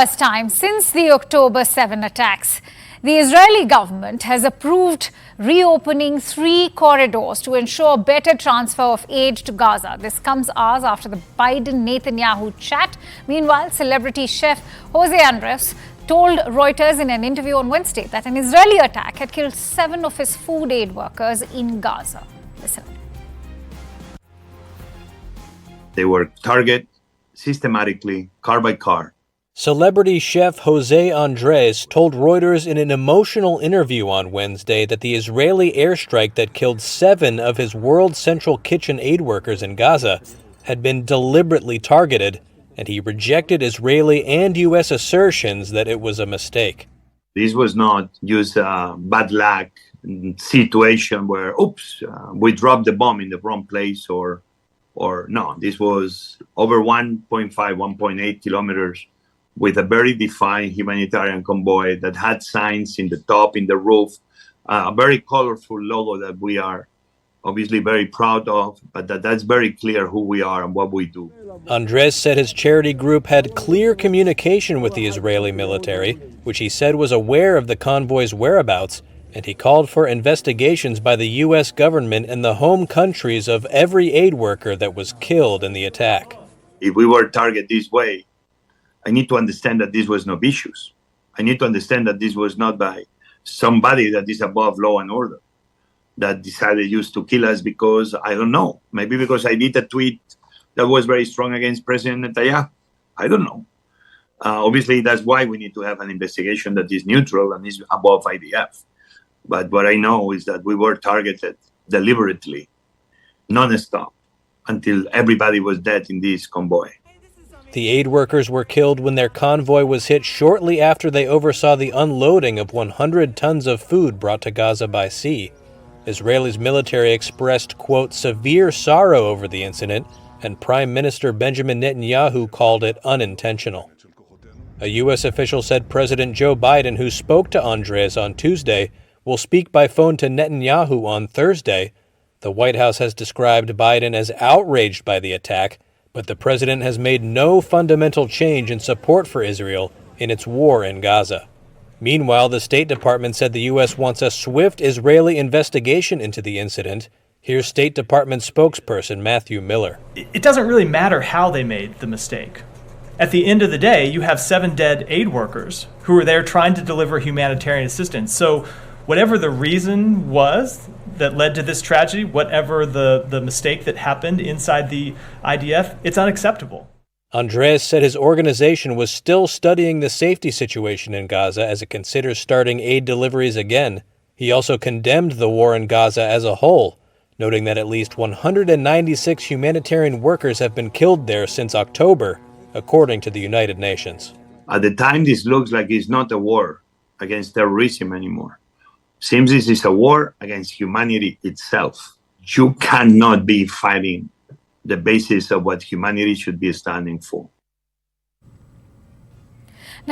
First time since the October 7 attacks, the Israeli government has approved reopening 3 corridors to ensure better transfer of aid to Gaza. This comes hours after the Biden-Netanyahu chat. Meanwhile, celebrity chef Jose Andres told Reuters in an interview on Wednesday that an Israeli attack had killed 7 of his food aid workers in Gaza. Listen. They were targeted systematically, car by car. Celebrity chef Jose Andres told Reuters in an emotional interview on Wednesday that the Israeli airstrike that killed 7 of his World Central Kitchen aid workers in Gaza had been deliberately targeted, and he rejected Israeli and U.S. assertions that it was a mistake. This was not just a bad luck situation where, we dropped the bomb in the wrong place or no. This was over 1.5, 1.8 kilometers with a very defined humanitarian convoy that had signs in the top, in the roof, a very colorful logo that we are obviously very proud of, but that's very clear who we are and what we do. Andres said his charity group had clear communication with the Israeli military, which he said was aware of the convoy's whereabouts, and he called for investigations by the U.S. government in the home countries of every aid worker that was killed in the attack. If we were targeted this way, I need to understand that this was not vicious. I need to understand that this was not by somebody that is above law and order that decided just to kill us because, I don't know, maybe because I did a tweet that was very strong against President Netanyahu. I don't know. Obviously, that's why we need to have an investigation that is neutral and is above IDF. But what I know is that we were targeted deliberately, non-stop, until everybody was dead in this convoy. The aid workers were killed when their convoy was hit shortly after they oversaw the unloading of 100 tons of food brought to Gaza by sea. Israel's military expressed, quote, severe sorrow over the incident, and Prime Minister Benjamin Netanyahu called it unintentional. A U.S. official said President Joe Biden, who spoke to Andres on Tuesday, will speak by phone to Netanyahu on Thursday. The White House has described Biden as outraged by the attack, but the president has made no fundamental change in support for Israel in its war in Gaza. Meanwhile, the State Department said the U.S. wants a swift Israeli investigation into the incident. Here's State Department spokesperson Matthew Miller. It doesn't really matter how they made the mistake. At the end of the day, you have 7 dead aid workers who were there trying to deliver humanitarian assistance. So whatever the reason was that led to this tragedy, whatever the mistake that happened inside the IDF, it's unacceptable. Andres said his organization was still studying the safety situation in Gaza as it considers starting aid deliveries again. He also condemned the war in Gaza as a whole, noting that at least 196 humanitarian workers have been killed there since October, according to the United Nations. At the time, this looks like it's not a war against terrorism anymore. Seems this is a war against humanity itself. You cannot be fighting the basis of what humanity should be standing for.